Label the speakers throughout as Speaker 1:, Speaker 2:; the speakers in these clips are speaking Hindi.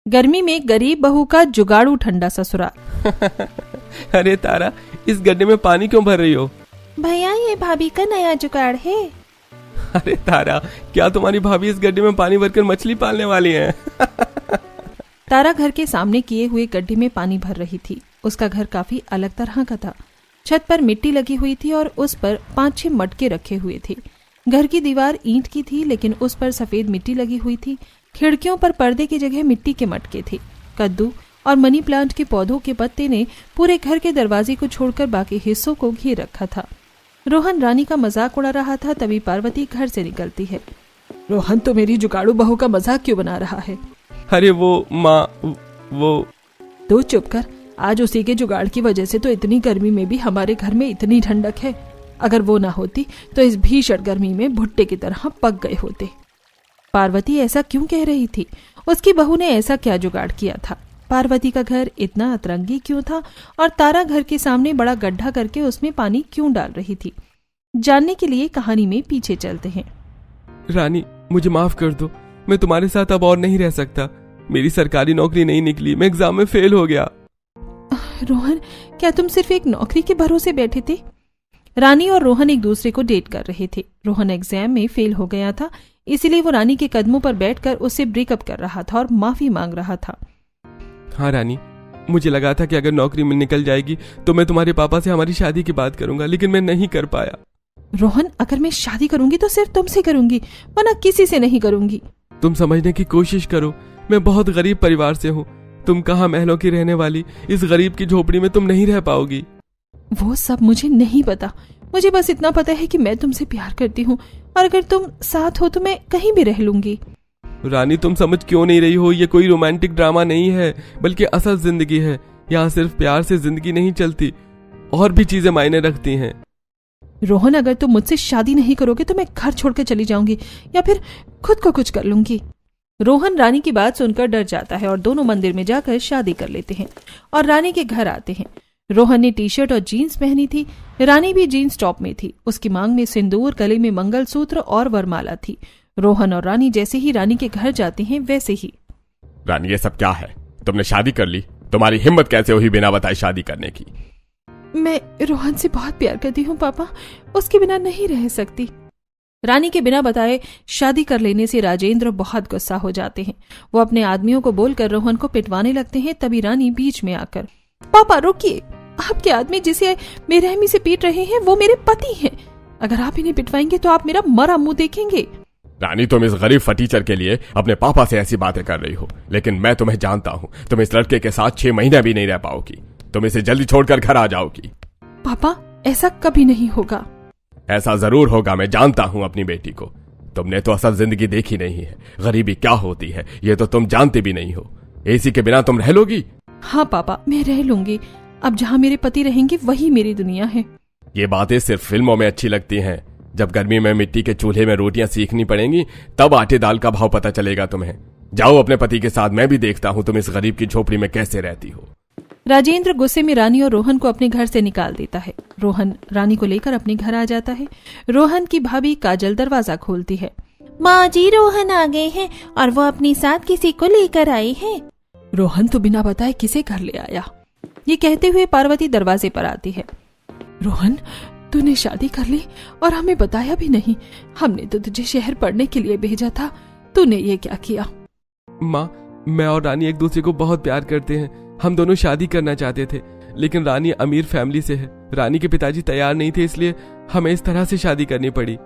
Speaker 1: गर्मी में गरीब बहू का जुगाड़ू ठंडा ससुराल।
Speaker 2: अरे तारा, इस गड्ढे में पानी क्यों भर रही हो?
Speaker 1: भैया, ये भाभी का नया जुगाड़ है।
Speaker 2: अरे तारा, क्या तुम्हारी भाभी इस गड्ढे में पानी भरकर मछली पालने वाली है?
Speaker 1: तारा घर के सामने किए हुए गड्ढे में पानी भर रही थी। उसका घर काफी अलग तरह का था। छत पर मिट्टी लगी हुई थी और उस पर 5-6 मटके रखे हुए थे। घर की दीवार ईंट की थी, लेकिन उस पर सफेद मिट्टी लगी हुई थी। खिड़कियों पर पर्दे की जगह मिट्टी के मटके थे। कद्दू और मनी प्लांट के पौधों के पत्ते ने पूरे घर के दरवाजे को छोड़कर बाकी हिस्सों को घेर रखा था। रोहन रानी का मजाक उड़ा रहा था, तभी पार्वती घर से निकलती है। रोहन, तो मेरी जुगाड़ू बहू का मजाक क्यों बना रहा है?
Speaker 2: अरे वो माँ, वो
Speaker 1: तू चुप कर। आज उसी के जुगाड़ की वजह से तो इतनी गर्मी में भी हमारे घर में इतनी ठंडक है। अगर वो ना होती तो इस भीषण गर्मी में भुट्टे की तरह पक गए होते। पार्वती ऐसा क्यों कह रही थी? उसकी बहू ने ऐसा क्या जुगाड़ किया था? पार्वती का घर इतना अतरंगी क्यों था और तारा घर के सामने बड़ा गड्ढा करके उसमें पानी क्यों डाल रही थी? जानने के लिए कहानी में पीछे चलते हैं।
Speaker 2: रानी, मुझे माफ कर दो। मैं तुम्हारे साथ अब और नहीं रह सकता। मेरी सरकारी नौकरी नहीं निकली, मैं एग्जाम में फेल हो गया।
Speaker 1: रोहन, क्या तुम सिर्फ एक नौकरी के भरोसे बैठे थे? रानी और रोहन एक दूसरे को डेट कर रहे थे। रोहन एग्जाम में फेल हो गया था, इसीलिए वो रानी के कदमों पर बैठकर उससे ब्रेकअप कर रहा था और माफी मांग रहा था।
Speaker 2: हाँ रानी, मुझे लगा था कि अगर नौकरी में निकल जाएगी तो मैं तुम्हारे पापा से हमारी शादी की बात करूंगा, लेकिन मैं नहीं कर पाया।
Speaker 1: रोहन, अगर मैं शादी करूंगी तो सिर्फ तुमसे करूंगी, वरना किसी से नहीं करूंगी।
Speaker 2: तुम समझने की कोशिश करो, मैं बहुत गरीब परिवार से हूँ। तुम कहाँ महलों की रहने वाली, इस गरीब की झोपड़ी में तुम नहीं रह पाओगी।
Speaker 1: वो सब मुझे नहीं पता। मुझे बस इतना पता है कि मैं तुमसे प्यार करती हूँ और अगर तुम साथ हो तो मैं कहीं भी रह लूंगी।
Speaker 2: रानी, तुम समझ क्यों नहीं रही हो? ये कोई रोमांटिक ड्रामा नहीं है, बल्कि असल जिंदगी है। यहाँ सिर्फ प्यार से जिंदगी नहीं चलती, और भी चीजें मायने रखती हैं।
Speaker 1: रोहन, अगर तुम मुझसे शादी नहीं करोगे तो मैं घर छोड़कर चली जाऊंगी या फिर खुद को कुछ कर लूंगी। रोहन रानी की बात सुनकर डर जाता है और दोनों मंदिर में जाकर शादी कर लेते हैं और रानी के घर आते हैं। रोहन ने टी-शर्ट और जीन्स पहनी थी, रानी भी जीन्स टॉप में थी। उसकी मांग में सिंदूर, गले में मंगलसूत्र और वरमाला थी। रोहन और रानी जैसे ही रानी के घर जाते हैं वैसे ही।
Speaker 3: रानी, ये सब क्या है? तुमने शादी कर ली? तुम्हारी हिम्मत कैसे हुई बिना बताए शादी करने की?
Speaker 1: मैं रोहन से बहुत प्यार करती हूँ पापा, उसके बिना नहीं रह सकती। रानी के बिना बताए शादी कर लेने से राजेंद्र बहुत गुस्सा हो जाते हैं। वो अपने आदमियों को बोलकर रोहन को पिटवाने लगते हैं। तभी रानी बीच में आकर, पापा रुकिए, आपके आदमी जिसे बेरहमी से पीट रहे हैं वो मेरे पति हैं। अगर आप इन्हें पिटवाएंगे तो आप मेरा मरा मुंह देखेंगे।
Speaker 3: रानी, तुम इस गरीब फटीचर के लिए अपने पापा से ऐसी बातें कर रही हो, लेकिन मैं तुम्हें जानता हूँ। तुम इस लड़के के साथ 6 महीने भी नहीं रह पाओगी। तुम इसे जल्दी छोड़कर घर आ जाओगी।
Speaker 1: पापा, ऐसा कभी नहीं होगा।
Speaker 3: ऐसा जरूर होगा, मैं जानता हूँ अपनी बेटी को। तुमने तो असल जिंदगी देखी नहीं है, गरीबी क्या होती है ये तो तुम जानते भी नहीं हो। एसी के बिना तुम रह लोगी?
Speaker 1: हाँ पापा, मैं रह लूंगी। अब जहाँ मेरे पति रहेंगे वही मेरी दुनिया है।
Speaker 3: ये बातें सिर्फ फिल्मों में अच्छी लगती हैं। जब गर्मी में मिट्टी के चूल्हे में रोटियां सीखनी पड़ेंगी तब आटे दाल का भाव पता चलेगा तुम्हें। जाओ अपने पति के साथ, मैं भी देखता हूँ तुम इस गरीब की झोपड़ी में कैसे रहती हो।
Speaker 1: राजेंद्र गुस्से में रानी और रोहन को अपने घर से निकाल देता है। रोहन रानी को लेकर अपने घर आ जाता है। रोहन की भाभी काजल दरवाजा खोलती है।
Speaker 4: माँ जी, रोहन आ गए हैं और वो अपने साथ किसी को लेकर आई है।
Speaker 1: रोहन तो बिना बताए किसे घर ले आया? ये कहते हुए पार्वती दरवाजे पर आती है। रोहन, तूने शादी कर ली और हमें बताया भी नहीं। हमने तो तुझे शहर पढ़ने के लिए भेजा था, तूने ये क्या किया?
Speaker 2: माँ, मैं और रानी एक दूसरे को बहुत प्यार करते हैं। हम दोनों शादी करना चाहते थे, लेकिन रानी अमीर फैमिली से है। रानी के पिताजी तैयार नहीं थे, इसलिए हमें इस तरह से शादी करनी पड़ी।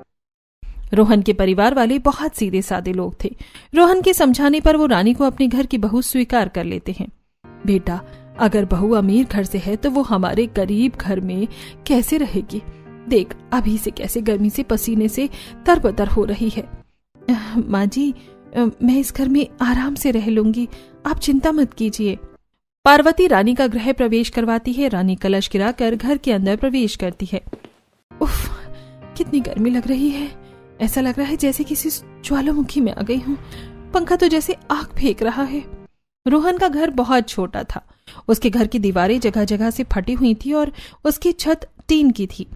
Speaker 1: रोहन के परिवार वाले बहुत सीधे साधे लोग थे। रोहन के समझाने पर वो रानी को अपने घर की बहू स्वीकार कर लेते हैं। बेटा, अगर बहू अमीर घर से है तो वो हमारे गरीब घर में कैसे रहेगी? देख अभी से कैसे गर्मी से पसीने से तरबतर हो रही है। माँ जी, मैं इस घर में आराम से रह लूंगी, आप चिंता मत कीजिए। पार्वती रानी का गृह प्रवेश करवाती है। रानी कलश गिराकर घर के अंदर प्रवेश करती है। उफ, कितनी गर्मी लग रही है। ऐसा लग रहा है जैसे किसी ज्वालामुखी में आ गई हूँ। पंखा तो जैसे आग फेंक रहा है। रोहन का घर बहुत छोटा था। उसके घर की दीवारें जगह जगह से फटी हुई थी और उसकी छत टीन की थी।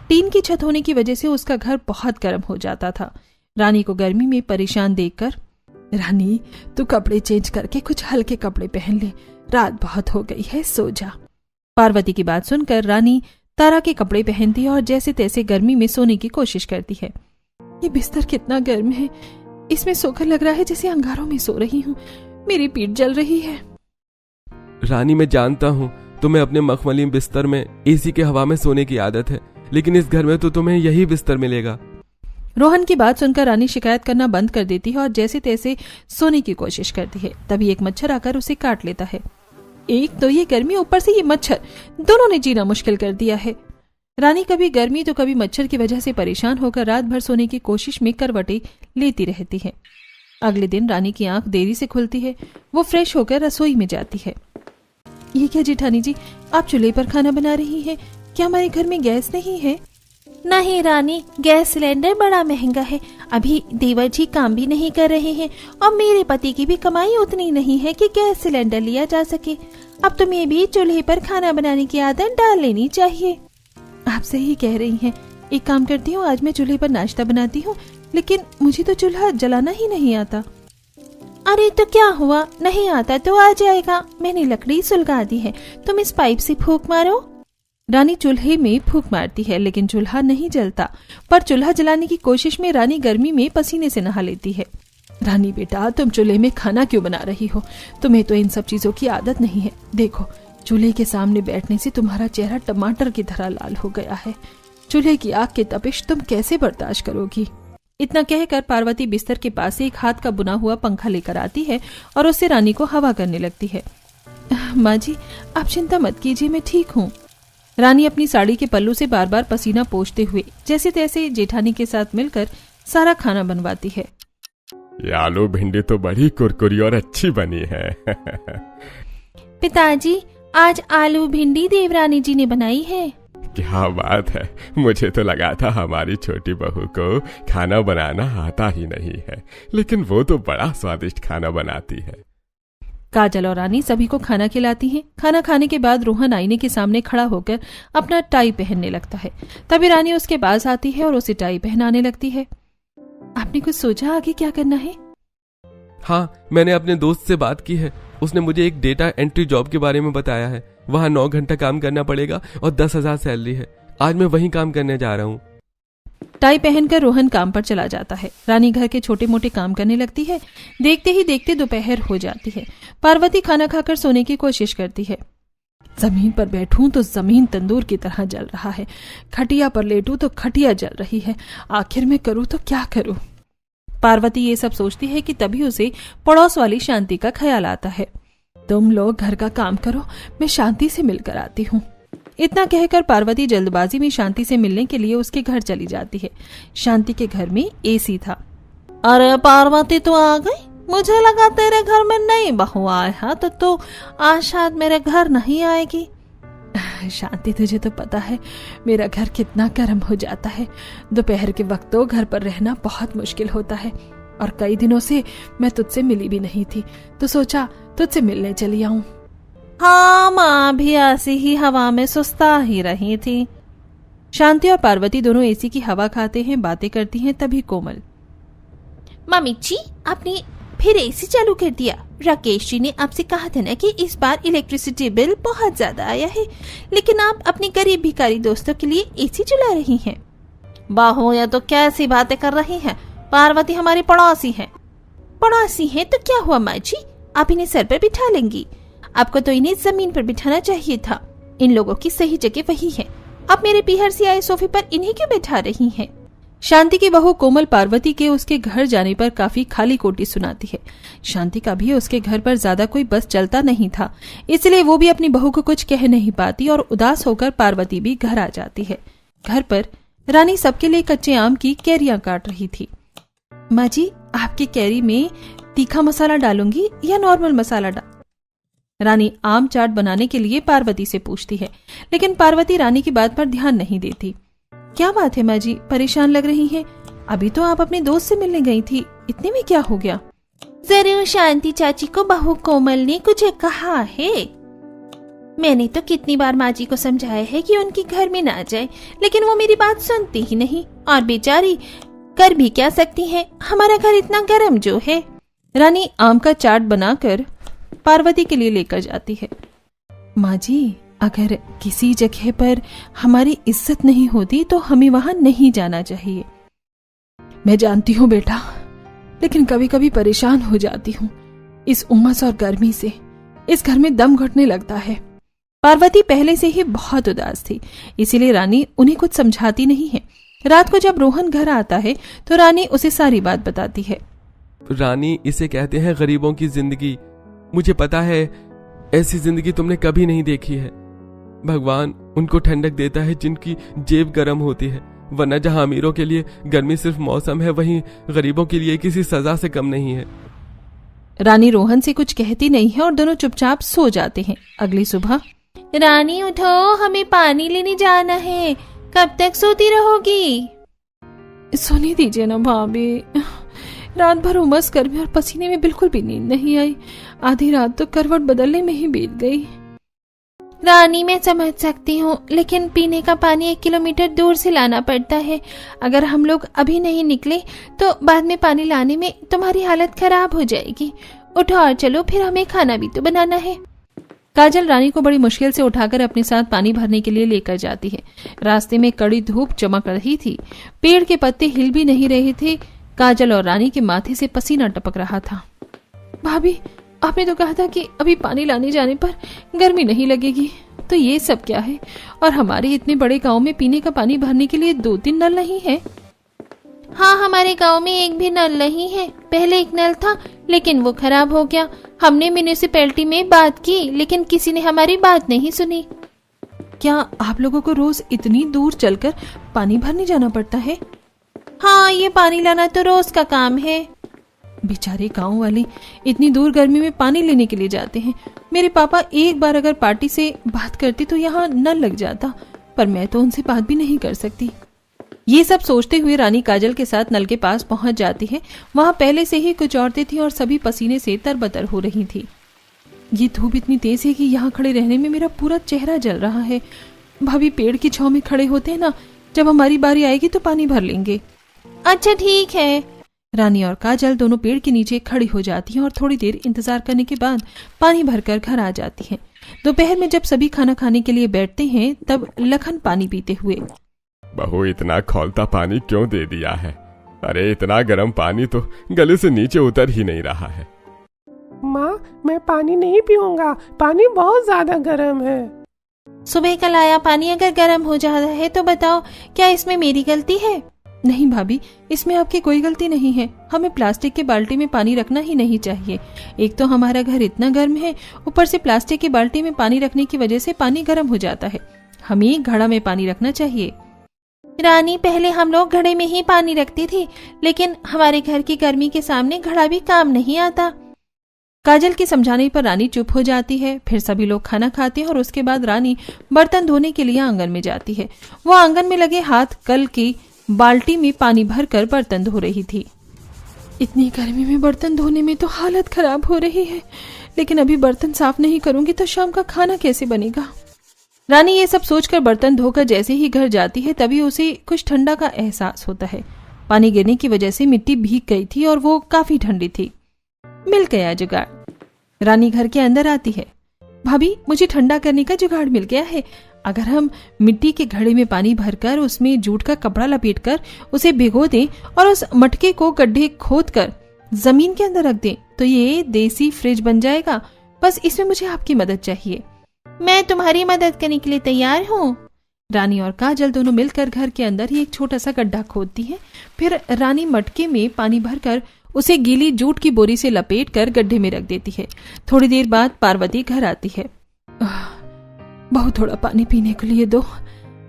Speaker 1: टीन की छत होने की वजह से उसका घर बहुत गर्म हो जाता था। रानी को गर्मी में परेशान देखकर रानी, तू कपड़े चेंज करके कुछ हल्के कपड़े पहन ले, रात बहुत हो गई है, सो जा। पार्वती की बात सुनकर रानी तारा के कपड़े पहनती है और जैसे तैसे गर्मी में सोने की कोशिश करती है। ये बिस्तर कितना गर्म है, इसमें सोकर लग रहा है जैसे अंगारों में सो रही हूँ, मेरी पीठ जल रही है।
Speaker 2: रानी, मैं जानता हूँ तुम्हें अपने मखमली बिस्तर में एसी के हवा में सोने की आदत है, लेकिन इस घर में तो तुम्हें यही बिस्तर मिलेगा।
Speaker 1: रोहन की बात सुनकर रानी शिकायत करना बंद कर देती है और जैसे तैसे सोने की कोशिश करती है। तभी एक मच्छर आकर उसे काट लेता है। एक तो ये गर्मी, ऊपर से ये मच्छर, दोनों ने जीना मुश्किल कर दिया है। रानी कभी गर्मी तो कभी मच्छर की वजह से परेशान होकर रात भर सोने की कोशिश में करवटें लेती रहती है। अगले दिन रानी की आंख देरी से खुलती है। वो फ्रेश होकर रसोई में जाती है। ये क्या जेठानी जी, आप चूल्हे पर खाना बना रही हैं? क्या हमारे घर में गैस नहीं है?
Speaker 4: नहीं रानी, गैस सिलेंडर बड़ा महंगा है, अभी देवर जी काम भी नहीं कर रहे हैं और मेरे पति की भी कमाई उतनी नहीं है कि गैस सिलेंडर लिया जा सके। अब तुम्हें भी चूल्हे पर खाना बनाने की आदत डाल लेनी चाहिए।
Speaker 1: आप सही कह रही हैं। एक काम करती हूँ, आज मैं चूल्हे पर नाश्ता बनाती हूँ, लेकिन मुझे तो चूल्हा जलाना ही नहीं आता।
Speaker 4: अरे तो क्या हुआ, नहीं आता तो आ जाएगा, मैंने लकड़ी सुलगा दी है, तुम इस पाइप से फूंक मारो।
Speaker 1: रानी चूल्हे में फूंक मारती है लेकिन चूल्हा नहीं जलता। पर चूल्हा जलाने की कोशिश में रानी गर्मी में पसीने से नहा लेती है। रानी बेटा, तुम चूल्हे में खाना क्यों बना रही हो? तुम्हें तो इन सब चीजों की आदत नहीं है। देखो, चूल्हे के सामने बैठने से तुम्हारा चेहरा टमाटर की तरह लाल हो गया है। चूल्हे की आग की तपिश तुम कैसे बर्दाश्त करोगी? इतना कहकर पार्वती बिस्तर के पास से एक हाथ का बुना हुआ पंखा लेकर आती है और उससे रानी को हवा करने लगती है। माँ जी, आप चिंता मत कीजिए, मैं ठीक हूँ। रानी अपनी साड़ी के पल्लू से बार बार पसीना पोंछते हुए जैसे तैसे जेठानी के साथ मिलकर सारा खाना बनवाती है।
Speaker 3: ये आलू भिंडी तो बड़ी कुरकुरी और अच्छी बनी है।
Speaker 4: पिताजी, आज आलू भिंडी देवरानी जी ने बनाई है।
Speaker 3: क्या बात है, मुझे तो लगा था हमारी छोटी बहू को खाना बनाना आता ही नहीं है, लेकिन वो तो बड़ा स्वादिष्ट खाना बनाती है।
Speaker 1: काजल और रानी सभी को खाना खिलाती हैं। खाना खाने के बाद रोहन आईने के सामने खड़ा होकर अपना टाई पहनने लगता है। तभी रानी उसके पास आती है और उसे टाई पहनाने लगती है। आपने कुछ सोचा आगे क्या करना है?
Speaker 2: हाँ, मैंने अपने दोस्त से बात की है। उसने मुझे एक डेटा एंट्री जॉब के बारे में बताया है। वहाँ 9 घंटा काम करना पड़ेगा और 10,000 सैलरी है। आज मैं वहीं काम करने जा रहा हूँ।
Speaker 1: टाई पहनकर रोहन काम पर चला जाता है। रानी घर के छोटे मोटे काम करने लगती है। देखते ही देखते दोपहर हो जाती है। पार्वती खाना खाकर सोने की कोशिश करती है। जमीन पर बैठूं तो जमीन तंदूर की तरह जल रहा है, खटिया पर लेटूं तो खटिया जल रही है, आखिर में करूं तो क्या करूं? पार्वती ये सब सोचती है कि तभी उसे पड़ोस वाली शांति का ख्याल आता है। तुम लोग घर का काम करो, मैं शांति से मिलकर आती हूँ। इतना कहकर पार्वती जल्दबाजी में शांति से मिलने के लिए उसके घर चली जाती है। शांति के घर में एसी था।
Speaker 4: अरे पार्वती, तो आ गई? मुझे लगा तेरे घर में नई बहू आए है तो आज शायद मेरे घर नहीं आएगी।
Speaker 1: शांति, तुझे तो पता है मेरा घर कितना गर्म हो जाता है। दोपहर के वक्त तो घर पर रहना बहुत मुश्किल होता है और कई दिनों से मैं तुझसे मिली भी नहीं थी, तो सोचा तुझसे मिलने चली आऊं।
Speaker 4: हाँ, माँ भी ऐसी ही हवा में सुस्ता ही रही थी।
Speaker 1: शांति और पार्वती दोनों एसी की हवा खाते हैं, बातें करती हैं। तभी कोमल,
Speaker 4: मम्मी जी, आपने फिर एसी चालू कर दिया। राकेश जी ने आपसे कहा था ना कि इस बार इलेक्ट्रिसिटी बिल बहुत ज्यादा आया है, लेकिन आप अपने गरीब भिखारी दोस्तों के लिए एसी चला रही हैं।
Speaker 1: बाहो, या तो कैसी बातें कर रही हैं? पार्वती हमारी पड़ोसी है।
Speaker 4: पड़ोसी है तो क्या हुआ माँ जी, आप इन्हें सर पर बिठा लेंगी। आपको तो इन्हें जमीन पर बिठाना चाहिए था। इन लोगों की सही जगह वही है। आप मेरे पीहर से आए सोफे पर इन्हें क्यों बैठा रही हैं?
Speaker 1: शांति की बहू कोमल पार्वती के उसके घर जाने पर काफी खाली कोटी सुनाती है। शांति का भी उसके घर पर ज्यादा कोई बस चलता नहीं था, इसलिए वो भी अपनी बहू को कुछ कह नहीं पाती और उदास होकर पार्वती भी घर आ जाती है। घर पर रानी सबके लिए कच्चे आम की कैरियां काट रही थी। माँ जी, आपकी कैरी में तीखा मसाला डालूंगी या नॉर्मल मसाला रानी आम चाट बनाने के लिए पार्वती से पूछती है, लेकिन पार्वती रानी की बात पर ध्यान नहीं देती। क्या बात है माँ जी, परेशान लग रही हैं? अभी तो आप अपने दोस्त से मिलने गई थी, इतने में क्या हो गया?
Speaker 4: जरूर शांति चाची को बहू कोमल ने कुछ कहा है। मैंने तो कितनी बार माँ जी को समझाया है कि उनके घर में ना जाए, लेकिन वो मेरी बात सुनती ही नहीं। और बेचारी कर भी क्या सकती है, हमारा घर इतना गर्म जो है।
Speaker 1: रानी आम का चाट बनाकर पार्वती के लिए लेकर जाती है। माँ जी, अगर किसी जगह पर हमारी इज्जत नहीं होती तो हमें वहां नहीं जाना चाहिए। मैं जानती हूँ बेटा, लेकिन कभी कभी परेशान हो जाती हूँ इस उमस और गर्मी से। इस घर में दम घुटने लगता है। पार्वती पहले से ही बहुत उदास थी, इसीलिए रानी उन्हें कुछ समझाती नहीं है। रात को जब रोहन घर आता है तो रानी उसे सारी बात बताती है।
Speaker 2: रानी, इसे कहते हैं गरीबों की जिंदगी। मुझे पता है ऐसी जिंदगी तुमने कभी नहीं देखी है। भगवान उनको ठंडक देता है जिनकी जेब गर्म होती है, वरना जहां अमीरों के लिए गर्मी सिर्फ मौसम है, वहीं गरीबों के लिए किसी सजा से कम नहीं है।
Speaker 1: रानी रोहन से कुछ कहती नहीं है और दोनों चुपचाप सो जाते हैं। अगली सुबह,
Speaker 4: रानी उठो, हमें पानी लेने जाना है। कब तक सोती रहोगी?
Speaker 1: सोने दीजिए ना भाभी, रात भर उमस गर्मी और पसीने में बिल्कुल भी नींद नहीं आई। आधी रात तो करवट बदलने में ही बीत गई।
Speaker 4: रानी मैं समझ सकती हूँ, लेकिन पीने का पानी 1 किलोमीटर दूर से लाना पड़ता है। अगर हम लोग अभी नहीं निकले तो बाद में पानी लाने में तुम्हारी हालत खराब हो जाएगी। उठो और चलो, फिर हमें खाना भी तो बनाना है।
Speaker 1: काजल रानी को बड़ी मुश्किल से उठाकर अपने साथ पानी भरने के लिए लेकर जाती है। रास्ते में कड़ी धूप चमक रही थी, पेड़ के पत्ते हिल भी नहीं रहे थे। काजल और रानी के माथे से पसीना टपक रहा था। भाभी, आपने तो कहा था कि अभी पानी लाने जाने पर गर्मी नहीं लगेगी, तो ये सब क्या है? और हमारे इतने बड़े गांव में पीने का पानी भरने के लिए 2-3 नल नहीं है।
Speaker 4: हाँ, हमारे गांव में एक भी नल नहीं है। पहले एक नल था, लेकिन वो खराब हो गया। हमने म्यूनिसिपैलिटी में बात की, लेकिन किसी ने हमारी बात नहीं सुनी।
Speaker 1: क्या आप लोगों को रोज इतनी दूर चलकर पानी भरने जाना पड़ता है?
Speaker 4: हाँ, ये पानी लाना तो रोज का काम है।
Speaker 1: बेचारे गांव वाले इतनी दूर गर्मी में पानी लेने के लिए जाते हैं। मेरे पापा एक बार अगर पार्टी से बात करते तो यहाँ नल लग जाता, पर मैं तो उनसे बात भी नहीं कर सकती। ये सब सोचते हुए रानी काजल के साथ नल के पास पहुंच जाती है। वहां पहले से ही कुछ औरतें थीं और सभी पसीने से तरबतर हो रही थी। ये धूप इतनी तेज है कि यहाँ खड़े रहने में मेरा पूरा चेहरा जल रहा है। भाभी, पेड़ की छांव में खड़े होते हैं ना, जब हमारी बारी आएगी तो पानी भर लेंगे।
Speaker 4: अच्छा ठीक है।
Speaker 1: रानी और काजल दोनों पेड़ के नीचे खड़ी हो जाती हैं और थोड़ी देर इंतजार करने के बाद पानी भरकर घर आ जाती हैं। दोपहर में जब सभी खाना खाने के लिए बैठते हैं तब लखन पानी पीते हुए,
Speaker 3: बहू, इतना खौलता पानी क्यों दे दिया है? अरे इतना गर्म पानी तो गले से नीचे उतर ही नहीं रहा है।
Speaker 5: माँ, मैं पानी नहीं पीऊंगा, पानी बहुत ज्यादा गर्म है।
Speaker 4: सुबह का लाया पानी अगर गर्म हो जाता है तो बताओ, क्या इसमें मेरी गलती है?
Speaker 1: नहीं भाभी, इसमें आपकी कोई गलती नहीं है। हमें प्लास्टिक के बाल्टी में पानी रखना ही नहीं चाहिए। एक तो हमारा घर इतना गर्म है, ऊपर से प्लास्टिक की बाल्टी में पानी रखने की वजह से पानी गर्म हो जाता है। हमें घड़ा में पानी रखना चाहिए।
Speaker 4: रानी, पहले हम लोग घड़े में ही पानी रखती थी, लेकिन हमारे घर की गर्मी के सामने घड़ा भी काम नहीं आता।
Speaker 1: काजल के समझाने पर रानी चुप हो जाती है। फिर सभी लोग खाना खाते हैं और उसके बाद रानी बर्तन धोने के लिए आंगन में जाती है। वो आंगन में लगे हाथ कल की बाल्टी में पानी भरकर बर्तन धो रही थी। इतनी गर्मी में बर्तन धोने में तो हालत खराब हो रही है, लेकिन अभी बर्तन साफ नहीं करूंगी तो शाम का खाना कैसे बनेगा? रानी ये सब सोचकर बर्तन धोकर जैसे ही घर जाती है तभी उसे कुछ ठंडा का एहसास होता है। पानी गिरने की वजह से मिट्टी भीग गई थी और वो काफी ठंडी थी। मिल गया जुगाड़। रानी घर के अंदर आती है। भाभी, मुझे ठंडा करने का जुगाड़ मिल गया है। अगर हम मिट्टी के घड़े में पानी भरकर उसमें जूट का कपड़ा लपेटकर उसे भिगो दें और उस मटके को गड्ढे खोदकर जमीन के अंदर रख दें तो ये देसी फ्रिज बन जाएगा। बस इसमें मुझे आपकी मदद चाहिए।
Speaker 4: मैं तुम्हारी मदद करने के लिए तैयार हूँ।
Speaker 1: रानी और काजल दोनों मिलकर घर के अंदर ही एक छोटा सा गड्ढा खोदती है। फिर रानी मटके में पानी भरकर उसे गीली जूट की बोरी से लपेटकर गड्ढे में रख देती है। थोड़ी देर बाद पार्वती घर आती है। बहुत थोड़ा पानी पीने के लिए दो,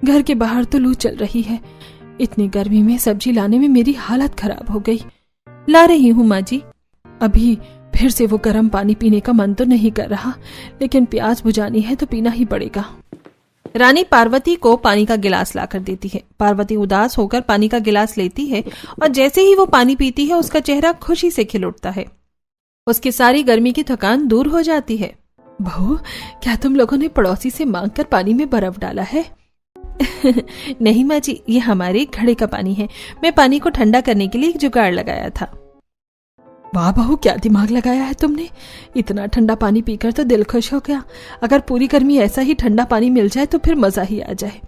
Speaker 1: घर के बाहर तो लू चल रही है। इतनी गर्मी में सब्जी लाने में मेरी हालत खराब हो गई। ला रही हूँ माँ जी। अभी फिर से वो गर्म पानी पीने का मन तो नहीं कर रहा, लेकिन प्यास बुझानी है तो पीना ही पड़ेगा। रानी पार्वती को पानी का गिलास लाकर देती है। पार्वती उदास होकर पानी का गिलास लेती है और जैसे ही वो पानी पीती है उसका चेहरा खुशी से खिल उठता है। उसकी सारी गर्मी की थकान दूर हो जाती है। बहू, क्या तुम लोगों ने पड़ोसी से मांगकर पानी में बर्फ डाला है? नहीं माँ जी, ये हमारे घड़े का पानी है। मैं पानी को ठंडा करने के लिए एक जुगाड़ लगाया था। वाह बहू, क्या दिमाग लगाया है तुमने। इतना ठंडा पानी पीकर तो दिल खुश हो गया। अगर पूरी गर्मी ऐसा ही ठंडा पानी मिल जाए तो फिर मजा ही आ जाए।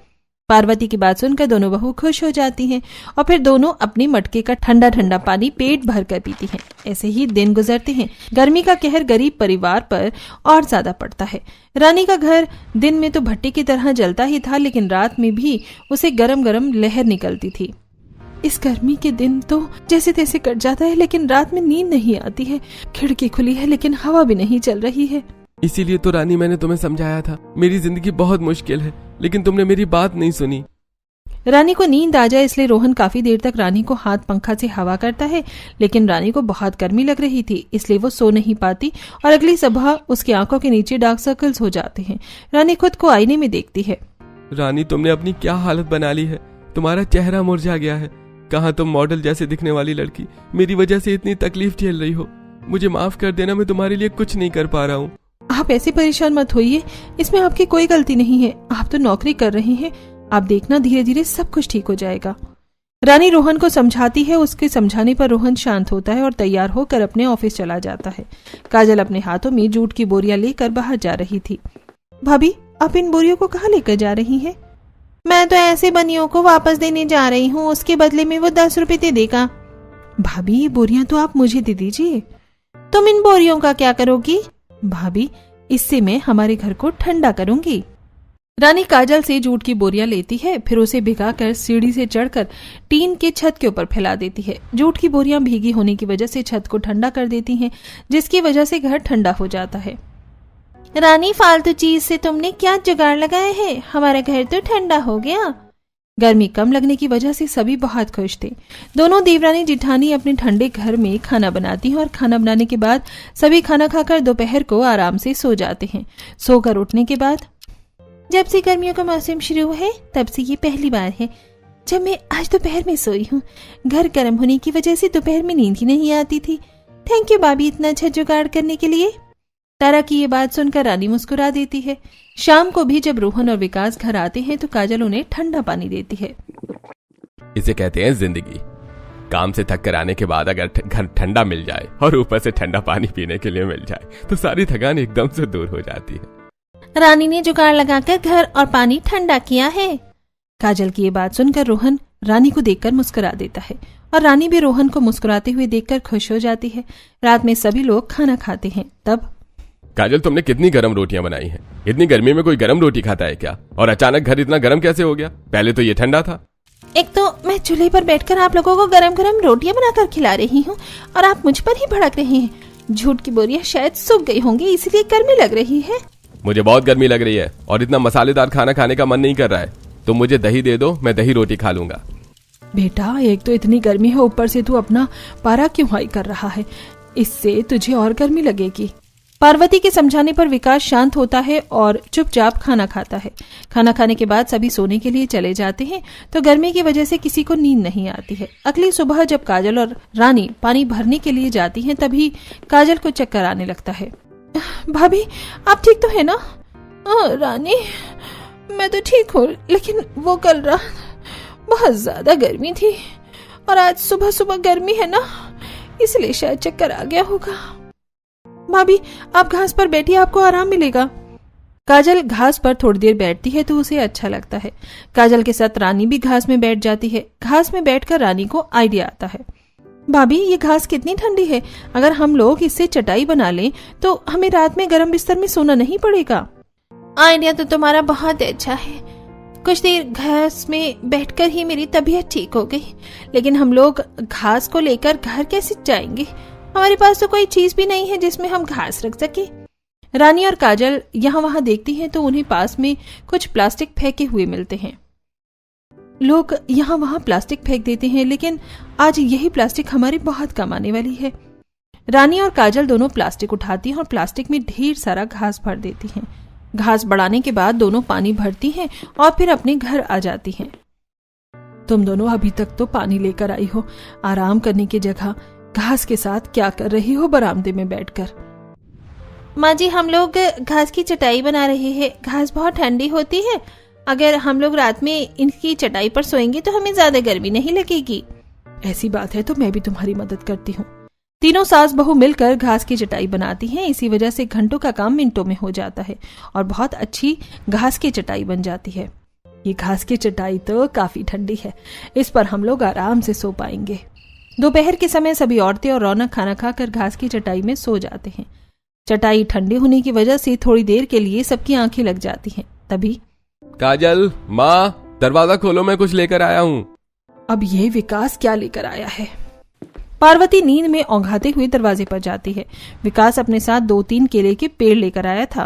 Speaker 1: पार्वती की बात सुनकर दोनों बहू खुश हो जाती हैं और फिर दोनों अपनी मटके का ठंडा ठंडा पानी पेट भर कर पीती हैं। ऐसे ही दिन गुजरते हैं। गर्मी का कहर गरीब परिवार पर और ज्यादा पड़ता है। रानी का घर दिन में तो भट्टी की तरह जलता ही था, लेकिन रात में भी उसे गरम गरम लहर निकलती थी। इस गर्मी के दिन तो जैसे तैसे कट जाता है, लेकिन रात में नींद नहीं आती है। खिड़की खुली है लेकिन हवा भी नहीं चल रही है।
Speaker 2: इसीलिए तो रानी मैंने तुम्हें समझाया था, मेरी जिंदगी बहुत मुश्किल है, लेकिन तुमने मेरी बात नहीं सुनी।
Speaker 1: रानी को नींद आ जाए इसलिए रोहन काफी देर तक रानी को हाथ पंखा से हवा करता है, लेकिन रानी को बहुत गर्मी लग रही थी इसलिए वो सो नहीं पाती और अगली सुबह उसकी आंखों के नीचे डार्क सर्कल्स हो जाते हैं। रानी खुद को आईने में देखती है।
Speaker 2: रानी, तुमने अपनी क्या हालत बना ली है। तुम्हारा चेहरा मुरझा गया है। कहाँ तुम मॉडल जैसे दिखने वाली लड़की मेरी वजह से इतनी तकलीफ झेल रही हो। मुझे माफ कर देना, मैं तुम्हारे लिए कुछ नहीं कर पा रहा हूँ।
Speaker 1: आप ऐसे परेशान मत होइए, इसमें आपकी कोई गलती नहीं है। आप तो नौकरी कर रहे हैं, आप देखना धीरे धीरे सब कुछ ठीक हो जाएगा। रानी रोहन को समझाती है। उसके समझाने पर रोहन शांत होता है और तैयार होकर अपने ऑफिस चला जाता है। काजल अपने हाथों में जूट की बोरियां लेकर बाहर जा रही थी। भाभी, आप इन बोरियों को कहाँ लेकर जा रही हैं?
Speaker 4: मैं तो ऐसे बनियों को वापस देने जा रही हूँ, उसके बदले में वो 10 रुपए दे देगा।
Speaker 1: भाभी, ये बोरियां तो आप मुझे दे दीजिए।
Speaker 4: तुम इन बोरियों का क्या करोगी?
Speaker 1: भाभी, इससे मैं हमारे घर को ठंडा करूंगी। रानी काजल से जूट की बोरियां लेती है, फिर उसे भिगाकर सीढ़ी से चढ़कर टीन के छत के ऊपर फैला देती है। जूट की बोरियां भीगी होने की वजह से छत को ठंडा कर देती हैं, जिसकी वजह से घर ठंडा हो जाता है।
Speaker 4: रानी, फालतू चीज से तुमने क्या जुगाड़ लगाए हैं? हमारा घर तो ठंडा हो गया।
Speaker 1: गर्मी कम लगने की वजह से सभी बहुत खुश थे। दोनों देवरानी जिठानी अपने ठंडे घर में खाना बनाती हैं और खाना बनाने के बाद सभी खाना खाकर दोपहर को आराम से सो जाते हैं। सोकर उठने के बाद,
Speaker 4: जब से गर्मियों का मौसम शुरू है तब से ये पहली बार है जब मैं आज दोपहर में सोई हूँ। घर गर्म होने की वजह से दोपहर में नींद ही नहीं आती थी। थैंक यू भाभी, इतना अच्छा जुगाड़ करने के लिए। तारा की ये बात सुनकर रानी मुस्कुरा देती है। शाम को भी जब रोहन और विकास घर आते हैं तो काजल उन्हें ठंडा पानी देती है।
Speaker 3: इसे कहते हैं जिंदगी। काम से थक कर आने के बाद अगर घर ठंडा मिल जाए और ऊपर से ठंडा पानी पीने के लिए मिल जाए तो सारी थकान एकदम से दूर हो जाती है।
Speaker 4: रानी ने जुगाड़ लगाकर घर और पानी ठंडा किया है।
Speaker 1: काजल की ये बात सुनकर रोहन रानी को देखकर मुस्कुरा देता है और रानी भी रोहन को मुस्कुराते हुए देखकर खुश हो जाती है। रात में सभी लोग खाना खाते हैं। तब,
Speaker 3: काजल, तुमने कितनी गरम रोटियां बनाई हैं। इतनी गर्मी में कोई गरम रोटी खाता है क्या? और अचानक घर इतना गरम कैसे हो गया? पहले तो ये ठंडा था।
Speaker 4: एक तो मैं चूल्हे पर बैठकर आप लोगों को गरम गरम रोटियां बनाकर खिला रही हूँ और आप मुझ पर ही भड़क रहे हैं। झूठ की बोरियां शायद सूख गई होंगी इसलिए गर्मी लग रही है।
Speaker 3: मुझे बहुत गर्मी लग रही है और इतना मसालेदार खाना खाने का मन नहीं कर रहा है। तुम मुझे दही दे दो, मैं दही रोटी खा लूंगा।
Speaker 1: बेटा, एक तो इतनी गर्मी है, ऊपर से तू अपना पारा क्यों हाई कर रहा है? इससे तुझे और गर्मी लगेगी। पार्वती के समझाने पर विकास शांत होता है और चुपचाप खाना खाता है। खाना खाने के बाद सभी सोने के लिए चले जाते हैं तो गर्मी की वजह से किसी को नींद नहीं आती है। अगली सुबह जब काजल और रानी पानी भरने के लिए जाती हैं तभी काजल को चक्कर आने लगता है। भाभी, आप ठीक तो है ना?
Speaker 4: रानी, मैं तो ठीक हूँ, लेकिन वो कल रात बहुत ज्यादा गर्मी थी और आज सुबह सुबह गर्मी है ना, इसलिए शायद चक्कर आ गया होगा।
Speaker 1: भाभी, आप घास पर बैठिए, आपको आराम मिलेगा। काजल घास पर थोड़ी देर बैठती है तो उसे अच्छा लगता है। काजल के साथ रानी भी घास में बैठ जाती है। घास में बैठकर रानी को आइडिया आता है। भाभी, ये घास कितनी ठंडी है, अगर हम लोग इससे चटाई बना लें तो हमें रात में गर्म बिस्तर में सोना नहीं पड़ेगा।
Speaker 4: आइडिया तो तुम्हारा बहुत अच्छा है। कुछ देर घास में बैठकर ही मेरी तबीयत ठीक हो गई, लेकिन हम लोग घास को लेकर घर कैसे जाएंगे? हमारे पास तो कोई चीज भी नहीं है जिसमें हम घास रख सके।
Speaker 1: रानी और काजल यहाँ वहाँ देखती हैं तो उन्हें पास में कुछ प्लास्टिक फेंके हुए मिलते हैं। लोग यहाँ वहाँ प्लास्टिक फेंक देते हैं, लेकिन आज यही प्लास्टिक हमारी बहुत काम आने वाली है। रानी और काजल दोनों प्लास्टिक उठाती हैं और प्लास्टिक में ढेर सारा घास भर देती हैं। घास बढ़ाने के बाद दोनों पानी भरती हैं और फिर अपने घर आ जाती हैं। तुम दोनों अभी तक तो पानी लेकर आई हो, आराम करने की जगह घास के साथ क्या कर रही हो बरामदे में बैठकर?
Speaker 4: माँ जी, हम लोग घास की चटाई बना रहे हैं। घास बहुत ठंडी होती है, अगर हम लोग रात में इनकी चटाई पर सोएंगे तो हमें ज्यादा गर्मी नहीं लगेगी।
Speaker 1: ऐसी बात है तो मैं भी तुम्हारी मदद करती हूँ। तीनों सास बहू मिलकर घास की चटाई बनाती हैं। इसी वजह से घंटों का काम मिनटों में हो जाता है और बहुत अच्छी घास की चटाई बन जाती है। ये घास की चटाई तो काफी ठंडी है, इस पर हम लोग आराम से सो पाएंगे। दोपहर के समय सभी औरतें और रौनक खाना खाकर घास की चटाई में सो जाते हैं। चटाई ठंडी होने की वजह से थोड़ी देर के लिए सबकी आंखें लग जाती हैं। तभी
Speaker 2: काजल, माँ, दरवाजा खोलो, मैं कुछ लेकर आया हूँ।
Speaker 1: अब ये विकास क्या लेकर आया है? पार्वती नींद में औंघाते हुए दरवाजे पर जाती है। विकास अपने साथ 2-3 केले के पेड़ लेकर आया था।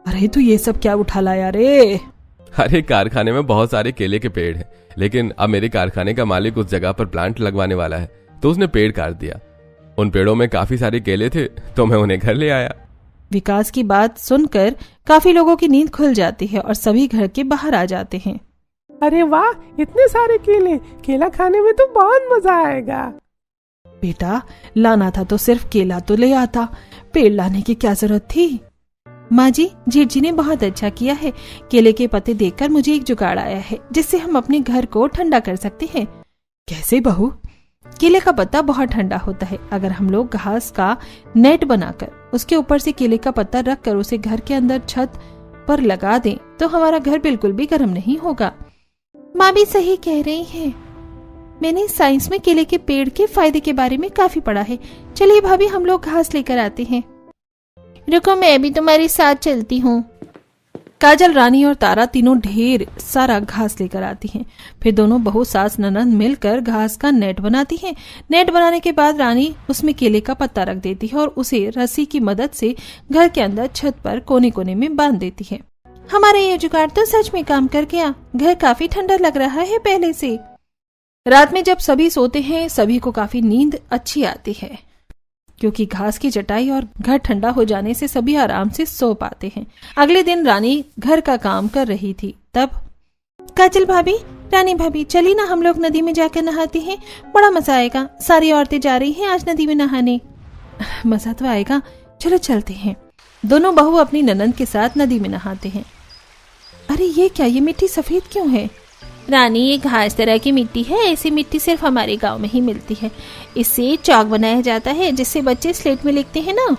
Speaker 1: अरे तू ये सब क्या उठा लाया रे?
Speaker 2: अरे कारखाने में बहुत सारे केले के पेड़ हैं, लेकिन अब मेरे कारखाने का मालिक उस जगह पर प्लांट लगवाने वाला है, तो उसने पेड़ काट दिया। उन पेड़ों में काफी सारे केले थे, तो मैं उन्हें घर ले आया।
Speaker 1: विकास की बात सुनकर काफी लोगों की नींद खुल जाती है और सभी घर के बाहर आ जाते हैं।
Speaker 5: अरे वाह, इतने सारे केले, केला खाने में तो बहुत मजा आएगा।
Speaker 1: बेटा, लाना था तो सिर्फ केला तो ले आता, पेड़ लाने की क्या जरूरत थी? माँ जी, जेठ जी ने बहुत अच्छा किया है। केले के पत्ते देखकर मुझे एक जुगाड़ आया है जिससे हम अपने घर को ठंडा कर सकते हैं। कैसे बहू? केले का पत्ता बहुत ठंडा होता है। अगर हम लोग घास का नेट बनाकर उसके ऊपर से केले का पत्ता रखकर उसे घर के अंदर छत पर लगा दें तो हमारा घर बिल्कुल भी गर्म नहीं होगा।
Speaker 4: माँ भी सही कह रही है। मैंने साइंस में केले के पेड़ के फायदे के बारे में काफी पढ़ा है। चलिए भाभी, हम लोग घास लेकर आते हैं। रुको, मैं भी तुम्हारे साथ चलती हूँ।
Speaker 1: काजल, रानी और तारा तीनों ढेर सारा घास लेकर आती हैं। फिर दोनों बहू सास ननद मिलकर घास का नेट बनाती हैं। नेट बनाने के बाद रानी उसमें केले का पत्ता रख देती है और उसे रस्सी की मदद से घर के अंदर छत पर कोने कोने में बांध देती है।
Speaker 4: हमारा ये जुगाड़ तो सच में काम कर गया। घर काफी ठंडा लग रहा है पहले से।
Speaker 1: रात में जब सभी सोते हैं सभी को काफी नींद अच्छी आती है, क्योंकि घास की चटाई और घर ठंडा हो जाने से सभी आराम से सो पाते हैं। अगले दिन रानी घर का काम कर रही थी। तब
Speaker 4: काजल भाभी, रानी भाभी, चली ना हम लोग नदी में जाकर नहाते हैं, बड़ा मजा आएगा। सारी औरतें जा रही हैं आज नदी में नहाने।
Speaker 1: मजा तो आएगा, चलो चलते हैं। दोनों बहू अपनी ननद के साथ नदी में नहाते हैं। अरे ये क्या, ये मिट्टी सफेद क्यों है?
Speaker 4: रानी, ये घास तरह की मिट्टी है। ऐसी मिट्टी सिर्फ हमारे गांव में ही मिलती है। इससे चौक बनाया जाता है जिससे बच्चे स्लेट में लिखते हैं ना।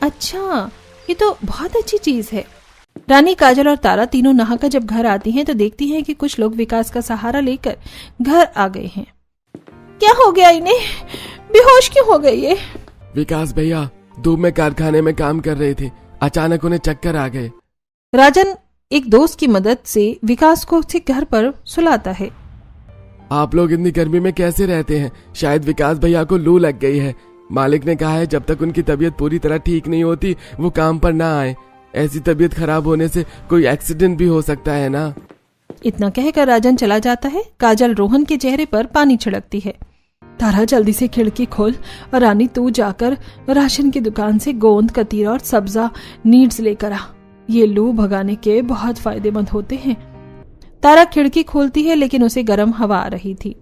Speaker 1: अच्छा, ये तो बहुत अच्छी चीज है। रानी, काजल और तारा तीनों नहाकर जब घर आती हैं तो देखती हैं कि कुछ लोग विकास का सहारा लेकर घर आ गए हैं।
Speaker 4: क्या हो गया इन्हें? बेहोश क्यों हो गए ये?
Speaker 2: विकास भैया धूप में कारखाने में काम कर रहे थे, अचानक उन्हें चक्कर आ गए।
Speaker 1: राजन एक दोस्त की मदद से विकास को उसके घर पर सुलाता है।
Speaker 2: आप लोग इतनी गर्मी में कैसे रहते हैं? शायद विकास भैया को लू लग गई है। मालिक ने कहा है जब तक उनकी तबीयत पूरी तरह ठीक नहीं होती वो काम पर ना आए। ऐसी तबीयत खराब होने से कोई एक्सीडेंट भी हो सकता है ना।
Speaker 1: इतना कहकर राजन चला जाता है। काजल रोहन के चेहरे पर पानी छिड़कती है। तारा, जल्दी से खिड़की खोल और रानी तू जाकर राशन की दुकान से गोंद, कतीरा और सब्जा नीड्स लेकर आ। ये लू भगाने के बहुत फायदेमंद होते हैं। तारा खिड़की खोलती है लेकिन उसे गर्म हवा आ रही थी।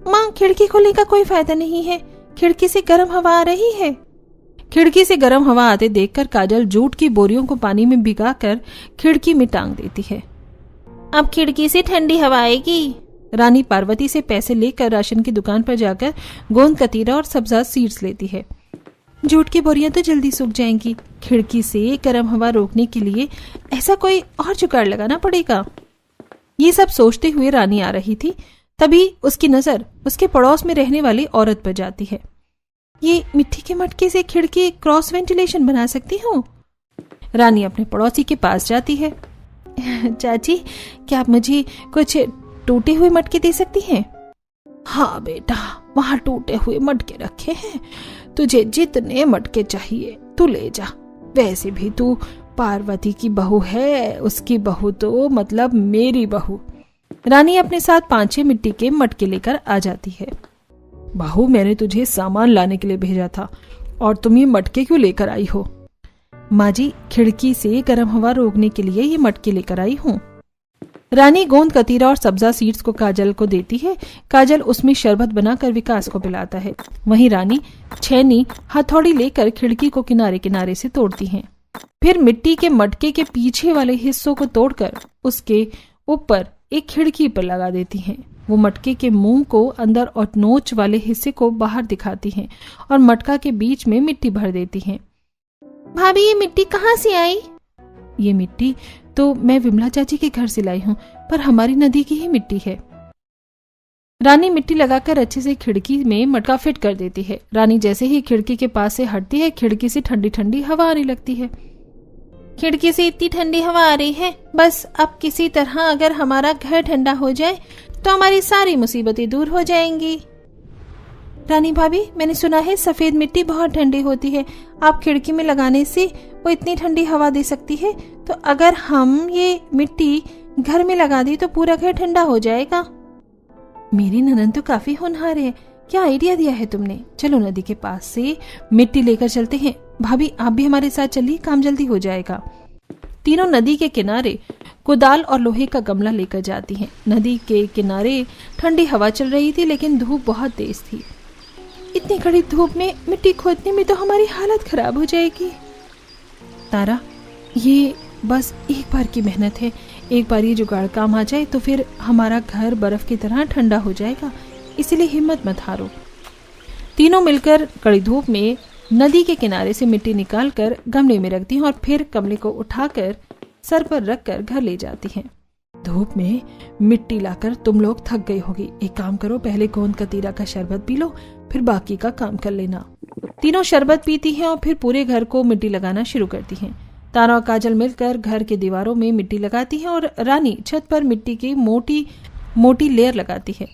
Speaker 4: माँ, खिड़की खोलने का कोई फायदा नहीं है, खिड़की से गर्म हवा आ रही है।
Speaker 1: खिड़की से गर्म हवा आते देखकर काजल जूट की बोरियों को पानी में भिगाकर खिड़की में टांग देती है।
Speaker 4: अब खिड़की से ठंडी हवा आएगी।
Speaker 1: रानी पार्वती से पैसे लेकर राशन की दुकान पर जाकर गोंद, कतीरा और सब्जा सीड्स लेती है।
Speaker 4: जूट की बोरियां तो जल्दी सूख जाएंगी।
Speaker 1: खिड़की से गर्म हवा रोकने के लिए ऐसा कोई और जुगाड़ लगाना पड़ेगा। ये सब सोचते हुए रानी आ रही थी। तभी उसकी नजर उसके पड़ोस में रहने वाली औरत पर जाती है।
Speaker 4: ये मिट्टी के मटके से खिड़की क्रॉस वेंटिलेशन बना सकती हूँ।
Speaker 1: रानी अपने पड़ोसी के पास जाती है।
Speaker 4: चाची, क्या आप मुझे कुछ टूटे हुए मटके दे सकती हैं?
Speaker 1: हाँ बेटा, वहाँ टूटे हुए मटके रखे हैं, तुझे जितने मटके चाहिए तू ले जा। वैसे भी तू पार्वती की बहू है, उसकी बहू तो मतलब मेरी बहू। रानी अपने साथ 5-6 मिट्टी के मटके लेकर आ जाती है। बहू, मैंने तुझे सामान लाने के लिए भेजा था और तुम ये मटके क्यों लेकर आई हो?
Speaker 4: माँ जी, खिड़की से गर्म हवा रोकने के लिए ये मटके लेकर आई हूँ।
Speaker 1: रानी गोंद, कतीरा और सब्जा सीड्स को काजल को देती है। काजल उसमें शरबत बनाकर विकास को पिलाता है। वहीं रानी छेनी, हथौड़ी लेकर खिड़की को किनारे किनारे से तोड़ती हैं। फिर मिट्टी के मटके के पीछे वाले हिस्सों को तोड़कर उसके ऊपर एक खिड़की पर लगा देती हैं। वो मटके के मुंह को अंदर और नोच वाले हिस्से को बाहर दिखाती हैं और मटका के बीच में मिट्टी भर देती हैं।
Speaker 4: भाभी, ये मिट्टी कहाँ से आई?
Speaker 1: ये मिट्टी तो मैं विमला चाची के घर से लाई हूँ, पर हमारी नदी की ही मिट्टी है। रानी मिट्टी लगाकर अच्छे से खिड़की में मटका फिट कर देती है। रानी जैसे ही खिड़की के पास से हटती है, खिड़की से ठंडी ठंडी हवा आने लगती है।
Speaker 4: खिड़की से इतनी ठंडी हवा आ रही है, बस अब किसी तरह अगर हमारा घर ठंडा हो जाए तो हमारी सारी मुसीबतें दूर हो जाएंगी।
Speaker 1: रानी भाभी, मैंने सुना है सफेद मिट्टी बहुत ठंडी होती है। आप खिड़की में लगाने से वो इतनी ठंडी हवा दे सकती है, तो अगर हम ये मिट्टी घर में लगा दी तो पूरा घर ठंडा हो जाएगा। मेरी ननद तो काफी होनहार है, क्या आइडिया दिया है तुमने। चलो नदी के पास से मिट्टी लेकर चलते हैं। भाभी, आप भी हमारे साथ चलिए, काम जल्दी हो जाएगा। तीनों नदी के किनारे कुदाल और लोहे का गमला लेकर जाती हैं। नदी के किनारे ठंडी हवा चल रही थी, लेकिन धूप बहुत तेज थी। इतनी कड़ी धूप में मिट्टी खोदने में तो हमारी हालत खराब हो जाएगी। तारा, ये बस एक बार की मेहनत है। एक बार ये जुगाड़ काम आ जाए तो फिर हमारा घर बर्फ की तरह ठंडा हो जाएगा, इसलिए हिम्मत मत हारो। तीनों मिलकर कड़ी धूप में नदी के किनारे से मिट्टी निकालकर गमले में रखती हैं और फिर गमले को उठाकर सर पर रखकर घर ले जाती हैं। धूप में मिट्टी लाकर तुम लोग थक गई होगी। एक काम करो, पहले गोंद कतीरा का शरबत पी लो, फिर बाकी का काम कर लेना। तीनों शरबत पीती हैं और फिर पूरे घर को मिट्टी लगाना शुरू करती हैं। तारा और काजल मिलकर घर के दीवारों में मिट्टी लगाती हैं और रानी छत पर मिट्टी की मोटी मोटी लेयर लगाती है।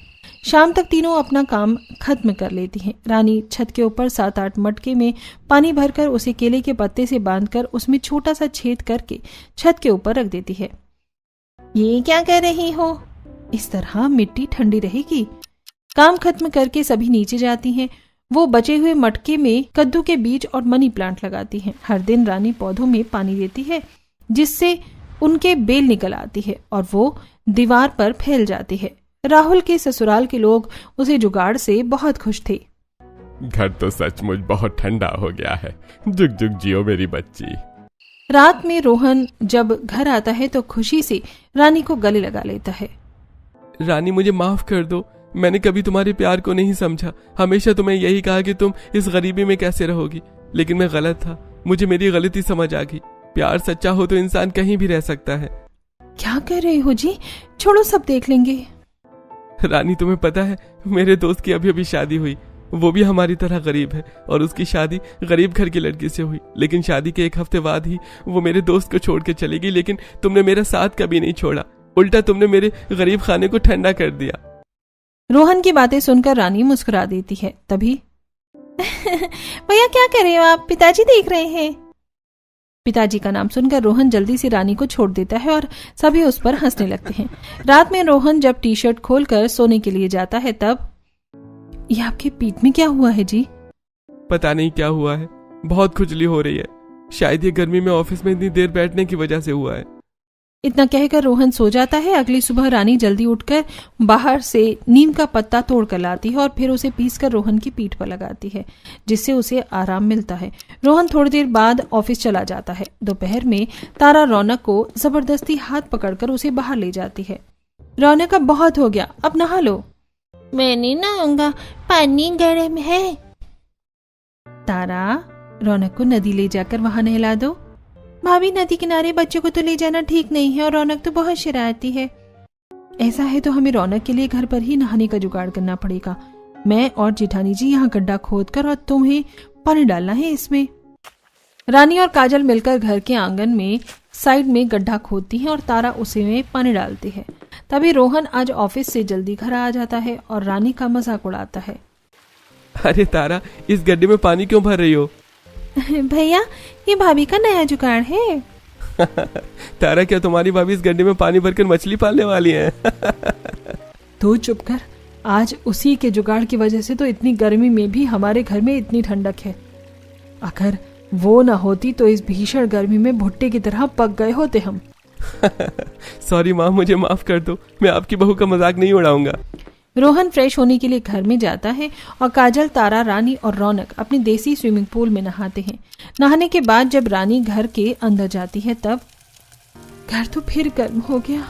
Speaker 1: शाम तक तीनों अपना काम खत्म कर लेती हैं। रानी छत के ऊपर 7-8 मटके में पानी भरकर उसे केले के पत्ते से बांधकर उसमें छोटा सा छेद करके छत के ऊपर रख देती है।
Speaker 4: ये क्या कर रही हो?
Speaker 1: इस तरह मिट्टी ठंडी रहेगी। काम खत्म करके सभी नीचे जाती हैं। वो बचे हुए मटके में कद्दू के बीज और मनी प्लांट लगाती हैं। हर दिन रानी पौधों में पानी देती है, जिससे उनके बेल निकल आती है और वो दीवार पर फैल जाती है। राहुल के ससुराल के लोग उसे जुगाड़ से बहुत खुश थे।
Speaker 3: घर तो सचमुच बहुत ठंडा हो गया है। जुग जुग जियो मेरी बच्ची।
Speaker 1: रात में रोहन जब घर आता है तो खुशी से रानी को गले लगा लेता है।
Speaker 2: रानी, मुझे माफ कर दो, मैंने कभी तुम्हारे प्यार को नहीं समझा। हमेशा तुम्हें यही कहा कि तुम इस गरीबी में कैसे रहोगी, लेकिन मैं गलत था। मुझे मेरी गलती समझ आ गई। प्यार सच्चा हो तो इंसान कहीं भी रह सकता है।
Speaker 1: क्या कर रहे हो जी? छोड़ो, सब देख लेंगे।
Speaker 2: रानी, तुम्हें पता है मेरे दोस्त की अभी शादी हुई। वो भी हमारी तरह गरीब है और उसकी शादी गरीब घर की लड़की से हुई। लेकिन शादी के 1 हफ्ते बाद ही वो मेरे दोस्त को छोड़ के चली गई। लेकिन तुमने मेरा साथ कभी नहीं छोड़ा, उल्टा तुमने मेरे गरीब खाने को ठंडा कर दिया।
Speaker 1: रोहन की बातें सुनकर रानी मुस्कुरा देती है। तभी
Speaker 4: भैया, क्या कर रहे हो आप? पिताजी देख रहे हैं।
Speaker 1: पिताजी का नाम सुनकर रोहन जल्दी से रानी को छोड़ देता है और सभी उस पर हंसने लगते हैं। रात में रोहन जब टी-शर्ट खोलकर सोने के लिए जाता है तब, ये आपके पीठ में क्या हुआ है जी?
Speaker 2: पता नहीं क्या हुआ है, बहुत खुजली हो रही है। शायद ये गर्मी में ऑफिस में इतनी देर बैठने की वजह से हुआ है।
Speaker 1: इतना कहकर रोहन सो जाता है। अगली सुबह रानी जल्दी उठकर बाहर से नीम का पत्ता तोड़ कर लाती है और फिर उसे पीसकर रोहन की पीठ पर लगाती है, जिससे उसे आराम मिलता है। रोहन थोड़ी देर बाद ऑफिस चला जाता है। दोपहर में तारा रौनक को जबरदस्ती हाथ पकड़कर उसे बाहर ले जाती है। रौनक, अब बहुत हो गया, अब नहा लो।
Speaker 4: मैं नहीं नहाऊंगा, पानी गर्म है।
Speaker 1: तारा, रौनक को नदी ले जाकर वहां नहला दो।
Speaker 4: भाभी, नदी किनारे बच्चों को तो ले जाना ठीक नहीं है और रौनक तो बहुत शरारती है।
Speaker 1: ऐसा है तो हमें रौनक के लिए घर पर ही नहाने का जुगाड़ करना पड़ेगा। मैं और जेठानी जी यहाँ गड्ढा खोदकर और तुम्हें पानी डालना है इसमें। रानी और काजल मिलकर घर के आंगन में साइड में गड्ढा खोदती हैं और तारा उसे में पानी डालती है। तभी रोहन आज ऑफिस से जल्दी घर आ जाता है और रानी का मजाक उड़ाता है।
Speaker 2: अरे तारा, इस गड्ढे में पानी क्यों भर रही हो?
Speaker 4: भैया, ये भाभी का नया जुगाड़ है।
Speaker 2: तारा, क्या तुम्हारी भाभी इस गड्ढे में पानी भरकर मछली पालने वाली है?
Speaker 1: तू चुप कर। आज उसी के जुगाड़ की वजह से तो इतनी गर्मी में भी हमारे घर में इतनी ठंडक है। अगर वो ना होती तो इस भीषण गर्मी में भुट्टे की तरह पक गए होते हम।
Speaker 2: सॉरी माँ, मुझे माफ कर दो। मैं आपकी बहू का मजाक नहीं उड़ाऊंगा।
Speaker 1: रोहन फ्रेश होने के लिए घर में जाता है और काजल, तारा, रानी और रौनक अपने देसी स्विमिंग पूल में नहाते हैं। नहाने के बाद जब रानी घर के अंदर जाती है तब घर तो फिर गर्म हो गया।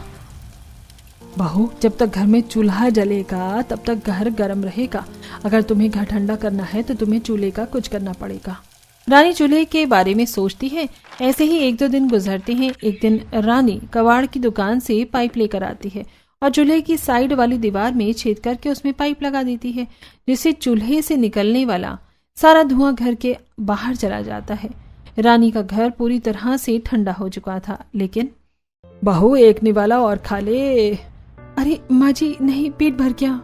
Speaker 1: बहू, जब तक घर में चूल्हा जलेगा तब तक घर गर्म रहेगा। अगर तुम्हें घर ठंडा करना है तो तुम्हें चूल्हे का कुछ करना पड़ेगा। रानी चूल्हे के बारे में सोचती है। ऐसे ही 1-2 दिन गुजरते हैं। एक दिन रानी कबाड़ की दुकान से पाइप लेकर आती है और चूल्हे की साइड वाली दीवार में छेद करके उसमें पाइप लगा देती है, जिससे चूल्हे से निकलने वाला सारा धुआं घर के बाहर चला जाता है। रानी का घर पूरी तरह से ठंडा हो चुका था। लेकिन बहू, एक निवाला और खा ले। अरे माँ जी, नहीं, पेट भर गया।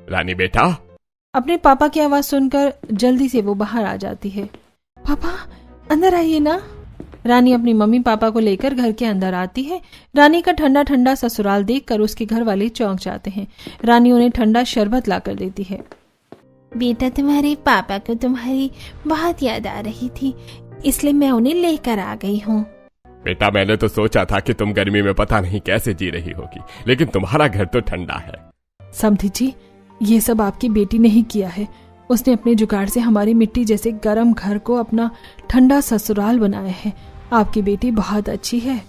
Speaker 3: रानी बेटा।
Speaker 1: अपने पापा की आवाज सुनकर जल्दी से वो बाहर आ जाती है। पापा, अंदर आइए ना। रानी अपनी मम्मी पापा को लेकर घर के अंदर आती है। रानी का ठंडा ठंडा ससुराल देखकर उसके घर वाले चौंक जाते हैं। रानी उन्हें ठंडा शरबत लाकर देती है।
Speaker 4: बेटा, तुम्हारे पापा को तुम्हारी बहुत याद आ रही थी, इसलिए मैं उन्हें लेकर आ गई हूँ।
Speaker 3: बेटा, मैंने तो सोचा था कि तुम गर्मी में पता नहीं कैसे जी रही होगी, लेकिन तुम्हारा घर तो ठंडा है।
Speaker 1: समधी जी, ये सब आपकी बेटी ने ही किया है। उसने अपने जुगाड़ से हमारी मिट्टी जैसे गर्म घर को अपना ठंडा ससुराल बनाया है। आपकी बेटी बहुत अच्छी है।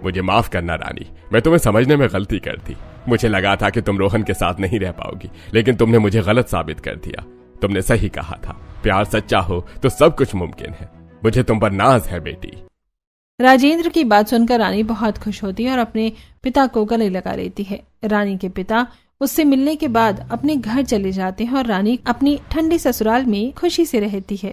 Speaker 3: मुझे माफ करना रानी, मैं तुम्हें समझने में गलती कर दी। मुझे लगा था कि तुम रोहन के साथ नहीं रह पाओगी, लेकिन तुमने मुझे गलत साबित कर दिया। तुमने सही कहा था, प्यार सच्चा हो तो सब कुछ मुमकिन है। मुझे तुम पर नाज है बेटी।
Speaker 1: राजेंद्र की बात सुनकर रानी बहुत खुश होती है और अपने पिता को गले लगा लेती है। रानी के पिता उससे मिलने के बाद अपने घर चले जाते हैं और रानी अपनी ठंडी ससुराल में खुशी से रहती है।